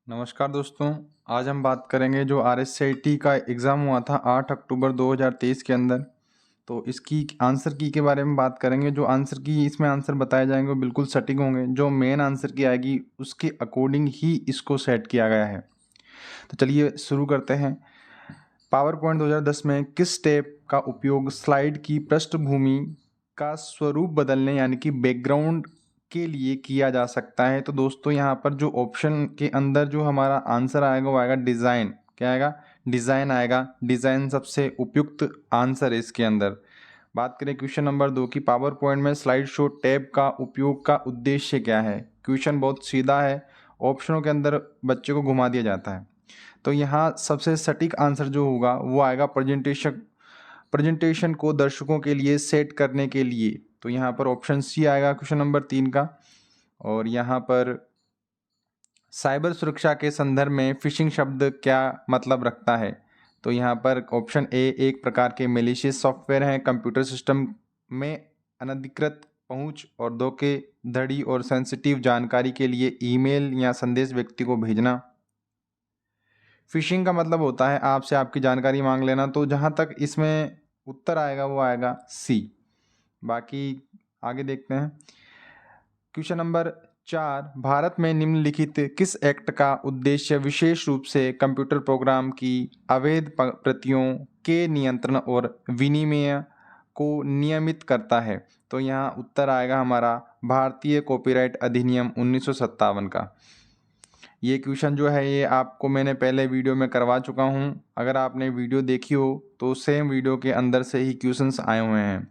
नमस्कार दोस्तों। आज हम बात करेंगे जो RSCIT का एग्ज़ाम हुआ था 8 अक्टूबर 2023 के अंदर। तो इसकी आंसर की के बारे में बात करेंगे। जो आंसर की इसमें आंसर बताए जाएंगे वो बिल्कुल सटीक होंगे। जो मेन आंसर की आएगी उसके अकॉर्डिंग ही इसको सेट किया गया है। तो चलिए शुरू करते हैं। पावर पॉइंट 2010 में किस स्टेप का उपयोग स्लाइड की पृष्ठभूमि का स्वरूप बदलने यानी कि बैकग्राउंड के लिए किया जा सकता है। तो दोस्तों यहाँ पर जो ऑप्शन के अंदर जो हमारा आंसर आएगा वो आएगा डिज़ाइन। क्या आएगा? डिज़ाइन आएगा। डिज़ाइन सबसे उपयुक्त आंसर है इसके अंदर। बात करें क्वेश्चन नंबर 2 की, पावर पॉइंट में स्लाइड शो टैब का उपयोग का उद्देश्य क्या है। क्वेश्चन बहुत सीधा है, ऑप्शनों के अंदर बच्चे को घुमा दिया जाता है। तो यहाँ सबसे सटीक आंसर जो होगा वो आएगा प्रेजेंटेशन को दर्शकों के लिए सेट करने के लिए। तो यहाँ पर ऑप्शन सी आएगा क्वेश्चन नंबर 3 का। और यहाँ पर साइबर सुरक्षा के संदर्भ में फिशिंग शब्द क्या मतलब रखता है। तो यहाँ पर ऑप्शन ए एक प्रकार के मेलिशियस सॉफ्टवेयर हैं कंप्यूटर सिस्टम में अनधिकृत पहुँच और धोखाधड़ी और सेंसिटिव जानकारी के लिए ईमेल या संदेश व्यक्ति को भेजना। फिशिंग का मतलब होता है आपसे आपकी जानकारी मांग लेना। तो जहाँ तक इसमें उत्तर आएगा वो आएगा सी। बाकी आगे देखते हैं। क्वेश्चन नंबर 4, भारत में निम्नलिखित किस एक्ट का उद्देश्य विशेष रूप से कंप्यूटर प्रोग्राम की अवैध प्रतियों के नियंत्रण और विनिमय को नियमित करता है। तो यहाँ उत्तर आएगा हमारा भारतीय कॉपीराइट अधिनियम 1957 का। ये क्वेश्चन जो है ये आपको मैंने पहले वीडियो में करवा चुका हूँ। अगर आपने वीडियो देखी हो तो सेम वीडियो के अंदर से ही क्वेश्चंस आए हुए हैं।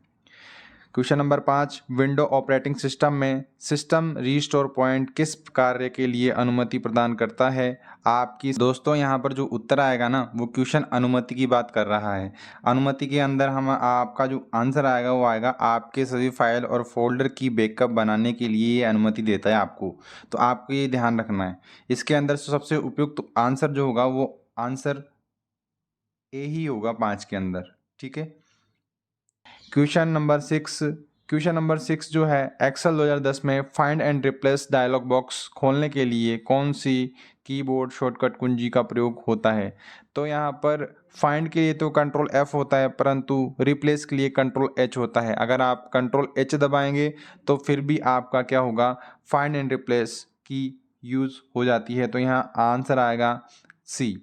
Question number 5, window operating system में सिस्टम रीस्टोर पॉइंट किस कार्य के लिए अनुमति प्रदान करता है आपकी। दोस्तों यहाँ पर जो उत्तर आएगा ना वो क्वेश्चन अनुमति की बात कर रहा है। अनुमति के अंदर हम आपका जो आंसर आएगा वो आएगा आपके सभी फाइल और फोल्डर की बैकअप बनाने के लिए ये अनुमति देता है आपको। तो आपको ये ध्यान रखना है। इसके अंदर सबसे उपयुक्त आंसर जो होगा वो आंसर ए ही होगा 5 के अंदर। ठीक है। क्वेश्चन नंबर 6 जो है एक्सेल 2010 में find and replace dialog box खोलने के लिए कौन सी कीबोर्ड शॉर्टकट कुंजी का प्रयोग होता है। तो यहाँ पर फाइंड के लिए तो कंट्रोल F होता है, परंतु रिप्लेस के लिए कंट्रोल H होता है। अगर आप कंट्रोल H दबाएंगे तो फिर भी आपका क्या होगा, फाइंड एंड रिप्लेस की यूज़ हो जाती है। तो यहाँ आंसर आएगा सी।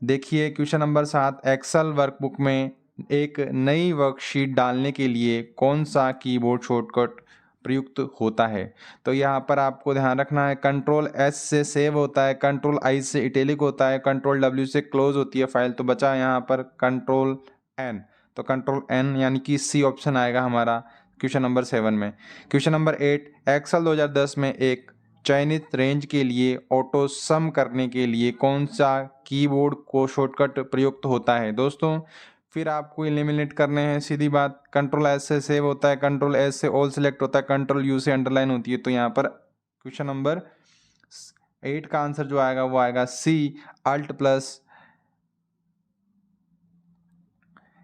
देखिए क्वेश्चन नंबर 7, एक्सेल वर्कबुक में एक नई वर्कशीट डालने के लिए कौन सा कीबोर्ड शॉर्टकट प्रयुक्त होता है। तो यहाँ पर आपको ध्यान रखना है कंट्रोल S से सेव होता है, कंट्रोल I से इटैलिक होता है, कंट्रोल W से क्लोज होती है फाइल। तो बचा यहाँ पर कंट्रोल N। तो कंट्रोल N यानी कि सी ऑप्शन आएगा हमारा क्वेश्चन नंबर 7 में। क्वेश्चन नंबर 8, एक्सेल 2010 में एक चयनित रेंज के लिए ऑटो सम करने के लिए कौन सा कीबोर्ड को शॉर्टकट प्रयुक्त होता है। दोस्तों फिर आपको एलिमिनेट करने हैं, सीधी बात। कंट्रोल एस से सेव होता है, कंट्रोल एस से ऑल सेलेक्ट होता है, कंट्रोल यू से अंडरलाइन होती है। तो यहाँ पर क्वेश्चन नंबर 8 का आंसर जो आएगा वो आएगा सी, अल्ट प्लस।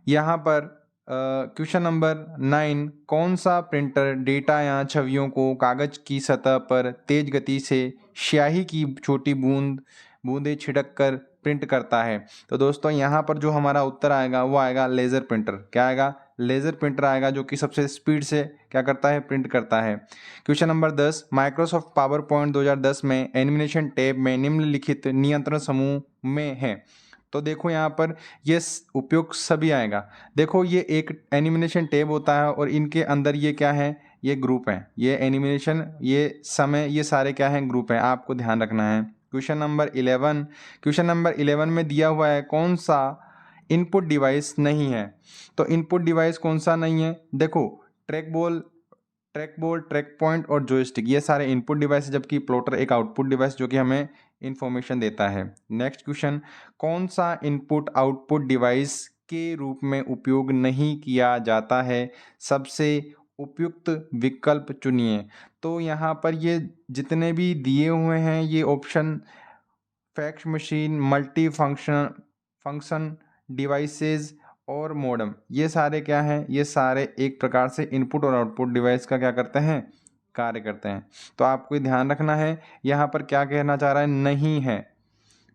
यहाँ पर क्वेश्चन नंबर 9, कौन सा प्रिंटर डेटा या छवियों को कागज की सतह पर तेज गति से स्याही की छोटी बूंदें छिड़क कर प्रिंट करता है। तो दोस्तों यहाँ पर जो हमारा उत्तर आएगा वो आएगा लेज़र प्रिंटर। क्या आएगा? लेज़र प्रिंटर आएगा, जो कि सबसे स्पीड से क्या करता है, प्रिंट करता है। Question number 10, Microsoft power point 2010 में एनिमेशन टैब में निम्नलिखित नियंत्रण समूह में है। तो देखो यहाँ पर ये उपयोग सभी आएगा। देखो ये एक एनिमेशन टैब होता है और इनके अंदर ये क्या है, ये ग्रुप है। ये एनिमेशन, ये समय, ये सारे क्या हैं, ग्रुप हैं। आपको ध्यान रखना है। क्वेश्चन नंबर 11 में दिया हुआ है कौन सा इनपुट डिवाइस नहीं है। तो इनपुट डिवाइस कौन सा नहीं है, देखो ट्रैक पॉइंट और जॉयस्टिक, ये सारे इनपुट डिवाइस, जबकि प्लॉटर एक आउटपुट डिवाइस जो कि हमें इंफॉर्मेशन देता है। नेक्स्ट क्वेश्चन, कौन सा इनपुट आउटपुट डिवाइस के रूप में उपयोग नहीं किया जाता है, सबसे उपयुक्त विकल्प चुनिए। तो यहाँ पर ये जितने भी दिए हुए हैं ये option, fax machine, multi function devices और मॉडेम, ये सारे क्या हैं, ये सारे एक प्रकार से इनपुट और आउटपुट डिवाइस का क्या करते हैं, कार्य करते हैं। तो आपको ध्यान रखना है यहाँ पर क्या कहना चाह रहा है, नहीं है।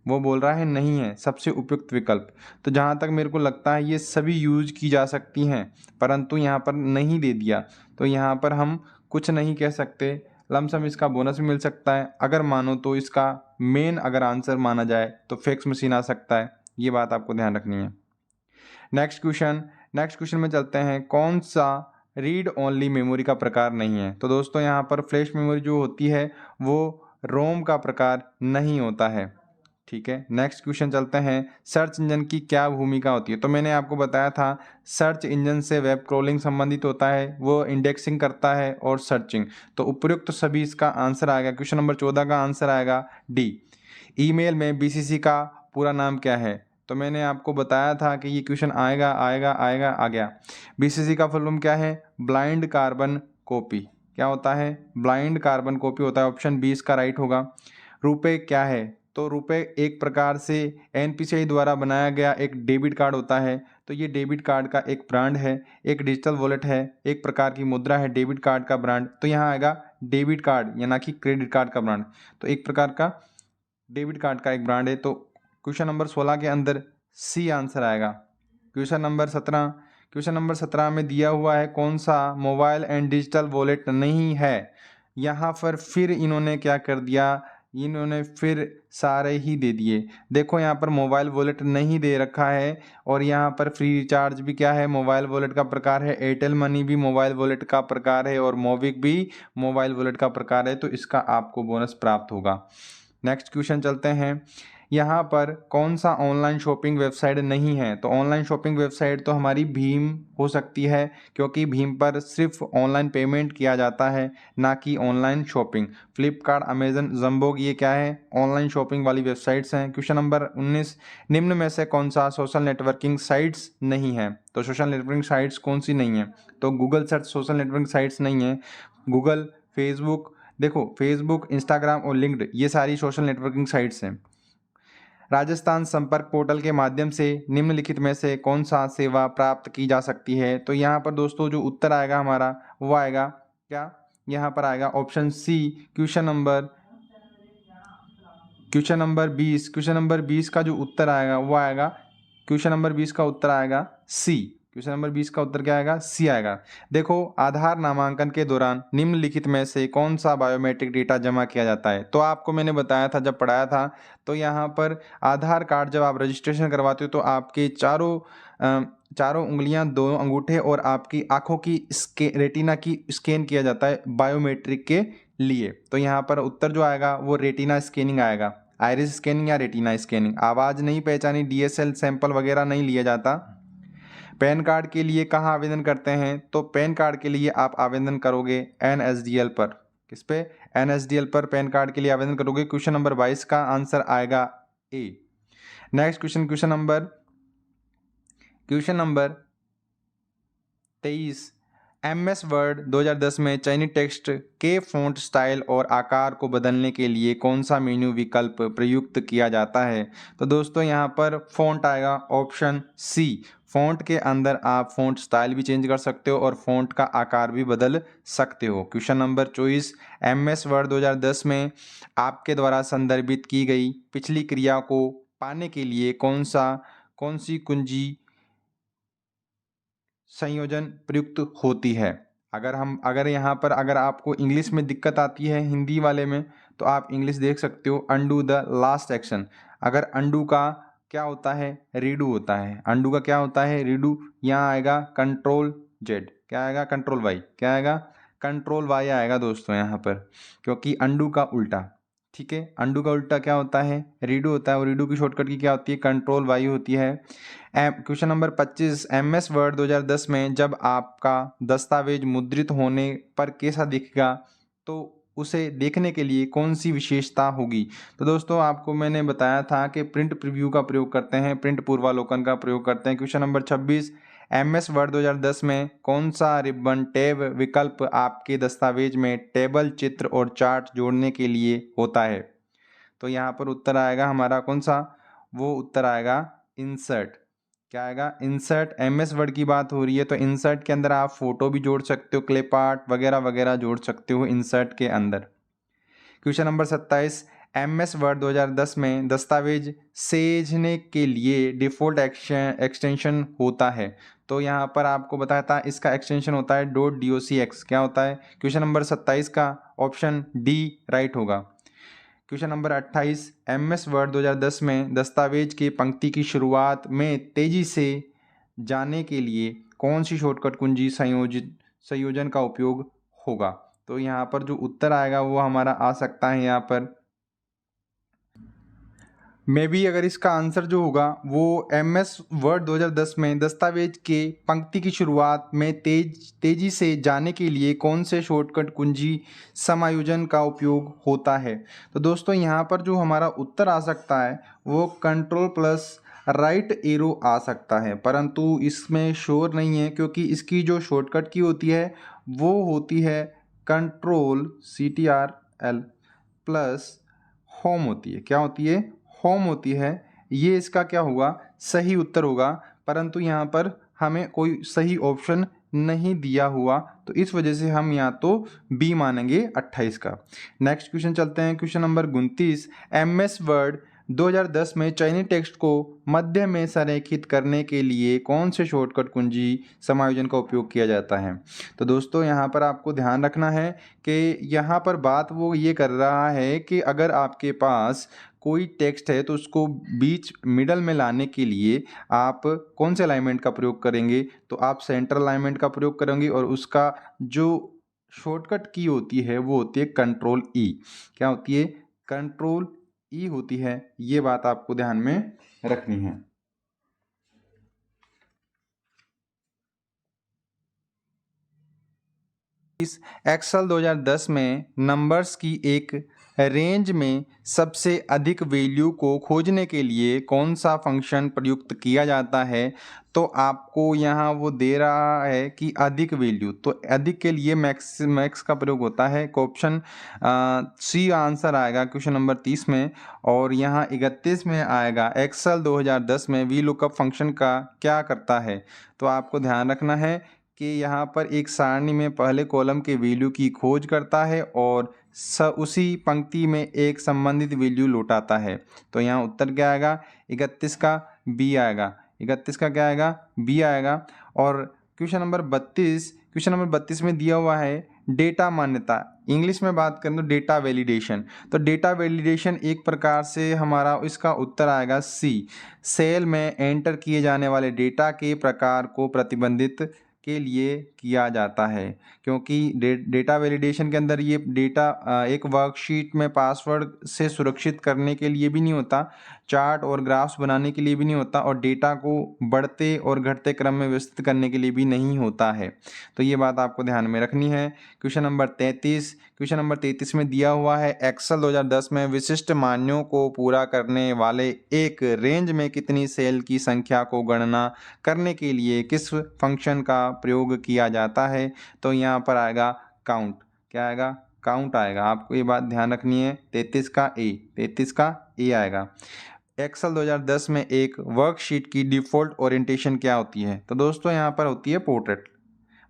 वो बोल रहा है नहीं है सबसे उपयुक्त विकल्प। तो जहाँ तक मेरे को लगता है ये सभी यूज की जा सकती हैं, परंतु यहाँ पर नहीं दे दिया, तो यहाँ पर हम कुछ नहीं कह सकते। लमसम इसका बोनस भी मिल सकता है। अगर मानो तो इसका मेन अगर आंसर माना जाए तो फैक्स मशीन आ सकता है। ये बात आपको ध्यान रखनी है। नेक्स्ट क्वेश्चन में चलते हैं। कौन सा रीड ओनली मेमोरी का प्रकार नहीं है? तो दोस्तों यहाँ पर फ्लैश मेमोरी जो होती है वो रोम का प्रकार नहीं होता है। ठीक है, नेक्स्ट क्वेश्चन चलते हैं। सर्च इंजन की क्या भूमिका होती है? तो मैंने आपको बताया था सर्च इंजन से वेब क्रोलिंग संबंधित होता है, वो इंडेक्सिंग करता है और सर्चिंग। तो उपयुक्त तो सभी इसका आंसर आएगा। क्वेश्चन नंबर 14 का आंसर आएगा डी। ईमेल में बीसीसी का पूरा नाम क्या है? तो मैंने आपको बताया था कि ये क्वेश्चन आएगा आएगा आएगा, आ गया। बीसीसी का फुल फॉर्म क्या है? Blind carbon copy. क्या होता है? ब्लाइंड कार्बन कॉपी होता है। ऑप्शन 20 का राइट होगा। रुपए क्या है? तो रुपए एक प्रकार से एनपीसीआई द्वारा बनाया गया एक डेबिट कार्ड होता है। तो ये डेबिट कार्ड का एक ब्रांड है, एक डिजिटल वॉलेट है, एक प्रकार की मुद्रा है डेबिट कार्ड का ब्रांड। तो यहाँ आएगा डेबिट कार्ड या ना कि क्रेडिट कार्ड का ब्रांड। तो एक प्रकार का डेबिट कार्ड का एक ब्रांड है। तो क्वेश्चन नंबर 16 के अंदर सी आंसर आएगा। क्वेश्चन नंबर 17 में दिया हुआ है कौन सा मोबाइल एंड डिजिटल वॉलेट नहीं है? यहाँ पर फिर इन्होंने क्या कर दिया, इन्होंने फिर सारे ही दे दिए। देखो यहाँ पर मोबाइल वॉलेट नहीं दे रखा है, और यहाँ पर फ्री रिचार्ज भी क्या है, मोबाइल वॉलेट का प्रकार है। एयरटेल मनी भी मोबाइल वॉलेट का प्रकार है, और मोबिक भी मोबाइल वॉलेट का प्रकार है। तो इसका आपको बोनस प्राप्त होगा। नेक्स्ट क्वेश्चन चलते हैं। यहाँ पर कौन सा ऑनलाइन शॉपिंग वेबसाइट नहीं है? तो ऑनलाइन शॉपिंग वेबसाइट तो हमारी भीम हो सकती है, क्योंकि भीम पर सिर्फ ऑनलाइन पेमेंट किया जाता है, ना कि online shopping. Flipkart, Amazon, Jabong ये क्या है? ऑनलाइन शॉपिंग वाली वेबसाइट्स हैं। क्वेश्चन नंबर 19, निम्न में से कौन सा सोशल नेटवर्किंग साइट्स नहीं है? तो सोशल नेटवर्किंग साइट्स कौन सी नहीं है? तो Google search social networking sites नहीं है। गूगल, फेसबुक, देखो फेसबुक, इंस्टाग्राम और लिंक्ड ये सारी सोशल नेटवर्किंग साइट्स हैं। राजस्थान संपर्क पोर्टल के माध्यम से निम्नलिखित में से कौन सा सेवा प्राप्त की जा सकती है? तो यहाँ पर दोस्तों जो उत्तर आएगा हमारा वो आएगा क्या? यहाँ पर आएगा ऑप्शन सी। क्वेश्चन नंबर 20 का जो उत्तर आएगा वो आएगा, क्वेश्चन नंबर 20 का उत्तर आएगा सी। क्वेश्चन नंबर 20 का उत्तर क्या आएगा? सी आएगा। देखो, आधार नामांकन के दौरान निम्नलिखित में से कौन सा बायोमेट्रिक डेटा जमा किया जाता है? तो आपको मैंने बताया था जब पढ़ाया था, तो यहाँ पर आधार कार्ड जब आप रजिस्ट्रेशन करवाते हो तो आपके चारों उंगलियां, दोनों अंगूठे और आपकी आंखों की रेटिना की स्कैन किया जाता है बायोमेट्रिक के लिए। तो यहाँ पर उत्तर जो आएगा वो रेटिना स्कैनिंग आएगा। आइरिस स्कैनिंग या रेटिना स्कैनिंग। आवाज़ नहीं पहचानी, डीएसएल सैंपल वगैरह नहीं लिया जाता। पैन कार्ड के लिए कहाँ आवेदन करते हैं? तो पैन कार्ड के लिए आप आवेदन करोगे एनएसडीएल पर। किस पे? एनएसडीएल पर पैन कार्ड के लिए आवेदन करोगे। क्वेश्चन नंबर 22 का आंसर आएगा A. Next question number 23, MS word 2010 में चयनित टेक्स्ट के फ़ॉन्ट स्टाइल और आकार को बदलने के लिए कौन सा मेन्यू विकल्प प्रयुक्त किया जाता है? तो दोस्तों यहाँ पर फ़ॉन्ट आएगा ऑप्शन सी। फ़ॉन्ट के अंदर आप फ़ॉन्ट स्टाइल भी चेंज कर सकते हो और फ़ॉन्ट का आकार भी बदल सकते हो। क्वेश्चन नंबर 24, एमएस वर्ड 2010 में आपके द्वारा संदर्भित की गई पिछली क्रिया को पाने के लिए कौन सी कुंजी संयोजन प्रयुक्त होती है? अगर यहाँ पर अगर आपको इंग्लिश में दिक्कत आती है हिंदी वाले में, तो आप इंग्लिश देख सकते हो। Undo the last action. अगर अंडू का क्या होता है? रीडू होता है। अंडू का क्या होता है? रीडू। यहाँ आएगा कंट्रोल जेड। क्या आएगा? Control Y. क्या आएगा? कंट्रोल वाई आएगा दोस्तों यहाँ पर, क्योंकि अंडू का उल्टा। ठीक है, अंडू का उल्टा क्या होता है? रीडू होता है, और रीडू की शॉर्टकट की क्या होती है? कंट्रोल वाई होती है। क्वेश्चन नंबर 25, एमएस वर्ड 2010 में जब आपका दस्तावेज मुद्रित होने पर कैसा दिखेगा, तो उसे देखने के लिए कौन सी विशेषता होगी? तो दोस्तों आपको मैंने बताया था कि प्रिंट प्रीव्यू का प्रयोग करते हैं, प्रिंट पूर्वावलोकन का प्रयोग करते हैं। क्वेश्चन नंबर 26, एमएस वर्ड 2010 में कौन सा रिबन टैब विकल्प आपके दस्तावेज में टेबल, चित्र और चार्ट जोड़ने के लिए होता है? तो यहाँ पर उत्तर आएगा हमारा कौन सा? वो उत्तर आएगा इंसर्ट। क्या आएगा? इंसर्ट। एमएस वर्ड की बात हो रही है तो इंसर्ट के अंदर आप फोटो भी जोड़ सकते हो, क्लिप आर्ट वगैरह वगैरह जोड़ सकते हो इंसर्ट के अंदर। क्वेश्चन नंबर 27, MS वर्ड 2010 में दस्तावेज सहेजने के लिए डिफ़ॉल्ट एक्सटेंशन होता है। तो यहाँ पर आपको बताया था इसका एक्सटेंशन होता है .docx। क्या होता है? क्वेश्चन नंबर 27 का ऑप्शन डी राइट होगा। क्वेश्चन नंबर 28, MS वर्ड 2010 में दस्तावेज की पंक्ति की शुरुआत में तेजी से जाने के लिए कौन सी शॉर्टकट कुंजी संयोजन का उपयोग होगा? तो यहाँ पर जो उत्तर आएगा वो हमारा आ सकता है यहाँ पर मे बी, अगर इसका आंसर जो होगा वो MS वर्ड 2010 में दस्तावेज के पंक्ति की शुरुआत में तेजी से जाने के लिए कौन से शॉर्टकट कुंजी समायोजन का उपयोग होता है? तो दोस्तों यहाँ पर जो हमारा उत्तर आ सकता है वो कंट्रोल प्लस राइट एरो आ सकता है, परंतु इसमें श्योर नहीं है क्योंकि इसकी जो शॉर्टकट की होती है वो होती है कंट्रोल CTRL प्लस होम होती है। क्या होती है? होम होती है। ये इसका क्या होगा? सही उत्तर होगा, परंतु यहाँ पर हमें कोई सही ऑप्शन नहीं दिया हुआ, तो इस वजह से हम यहाँ तो बी मानेंगे 28 का। नेक्स्ट क्वेश्चन चलते हैं, क्वेश्चन नंबर 29, MS वर्ड 2010 में चयनित टेक्स्ट को मध्य में संरेखित करने के लिए कौन से शॉर्टकट कुंजी समायोजन का उपयोग किया जाता है? तो दोस्तों यहाँ पर आपको ध्यान रखना है कि यहाँ पर बात वो ये कर रहा है कि अगर आपके पास कोई टेक्स्ट है तो उसको बीच मिडल में लाने के लिए आप कौन से अलाइनमेंट का प्रयोग करेंगे? तो आप सेंटर अलाइनमेंट का प्रयोग करेंगे और उसका जो शॉर्टकट की होती है वो होती है कंट्रोल ई। क्या होती है? कंट्रोल ई होती है। ये बात आपको ध्यान में रखनी है। इस एक्सेल 2010 में नंबर्स की एक रेंज में सबसे अधिक वैल्यू को खोजने के लिए कौन सा फंक्शन प्रयुक्त किया जाता है? तो आपको यहाँ वो दे रहा है कि अधिक वैल्यू, तो अधिक के लिए मैक्स का प्रयोग होता है। ऑप्शन सी आंसर आएगा क्वेश्चन नंबर 30 में, और यहाँ 31 में आएगा एक्सेल 2010 में वी लुकअप फंक्शन का क्या करता है? तो आपको ध्यान रखना है कि यहाँ पर एक सारणी में पहले कॉलम के वैल्यू की खोज करता है और उसी पंक्ति में एक संबंधित वैल्यू लौटाता है। तो यहाँ उत्तर क्या आएगा? 31 का बी आएगा। 31 का क्या आएगा? बी आएगा। और क्वेश्चन नंबर 32 में दिया हुआ है डेटा मान्यता। इंग्लिश में बात करें तो डेटा वैलिडेशन। तो डेटा वैलिडेशन एक प्रकार से हमारा इसका उत्तर आएगा सी। सेल में एंटर किए जाने वाले डेटा के प्रकार को प्रतिबंधित के लिए किया जाता है, क्योंकि डेटा वैलिडेशन के अंदर ये डेटा एक वर्कशीट में पासवर्ड से सुरक्षित करने के लिए भी नहीं होता, चार्ट और ग्राफ्स बनाने के लिए भी नहीं होता, और डेटा को बढ़ते और घटते क्रम में व्यवस्थित करने के लिए भी नहीं होता है। तो ये बात आपको ध्यान में रखनी है। क्वेश्चन नंबर 33 में दिया हुआ है एक्सेल 2010 में विशिष्ट मानों को पूरा करने वाले एक रेंज में कितनी सेल की संख्या को गणना करने के लिए किस फंक्शन का प्रयोग किया जाता है? तो यहाँ पर आएगा काउंट। क्या आएगा? काउंट आएगा। आपको ये बात ध्यान रखनी है। 33 का ए आएगा। एक्सेल 2010 में एक वर्कशीट की डिफ़ॉल्ट ओरिएंटेशन क्या होती है? तो दोस्तों यहाँ पर होती है पोर्ट्रेट।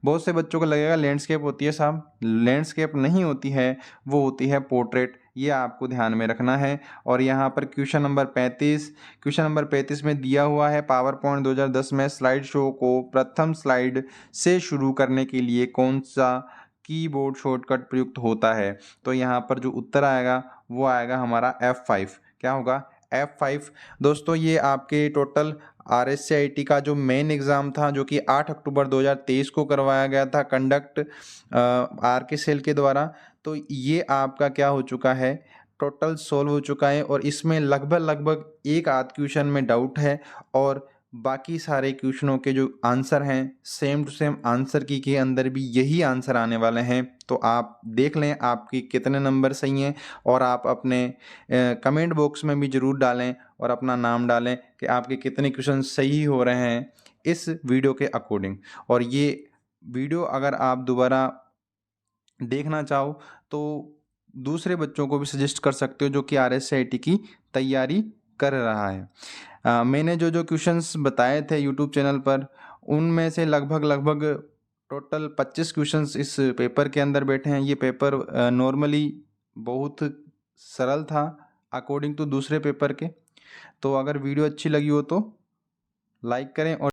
बहुत से बच्चों को लगेगा लैंडस्केप होती है। साहब, लैंडस्केप नहीं होती है, वो होती है पोर्ट्रेट। ये आपको ध्यान में रखना है। और यहाँ पर क्वेश्चन नंबर 35 में दिया हुआ है पावर पॉइंट 2010 में स्लाइड शो को प्रथम स्लाइड से शुरू करने के लिए कौन सा कीबोर्ड शॉर्टकट प्रयुक्त होता है? तो यहाँ पर जो उत्तर आएगा वो आएगा हमारा F5। क्या होगा? F5। दोस्तों ये आपके टोटल RSCIT का जो मेन एग्ज़ाम था, जो कि 8 अक्टूबर 2023 को करवाया गया था कंडक्ट RK सेल के द्वारा, तो ये आपका क्या हो चुका है? टोटल सोल्व हो चुका है। और इसमें लगभग एक आध क्वेश्चन में डाउट है, और बाकी सारे क्वेश्चनों के जो आंसर हैं सेम टू सेम आंसर की के अंदर भी यही आंसर आने वाले हैं। तो आप देख लें आपकी कितने नंबर सही हैं, और आप अपने कमेंट बॉक्स में भी ज़रूर डालें और अपना नाम डालें कि आपके कितने क्वेश्चन सही हो रहे हैं इस वीडियो के अकॉर्डिंग। और ये वीडियो अगर आप दोबारा देखना चाहो तो दूसरे बच्चों को भी सजेस्ट कर सकते हो जो कि RSCIT की तैयारी कर रहा है। मैंने जो क्वेश्चंस बताए थे यूट्यूब चैनल पर, उनमें से लगभग टोटल 25 क्वेश्चंस इस पेपर के अंदर बैठे हैं। ये पेपर नॉर्मली बहुत सरल था, अकॉर्डिंग टू दूसरे पेपर के। तो अगर वीडियो अच्छी लगी हो तो लाइक करें और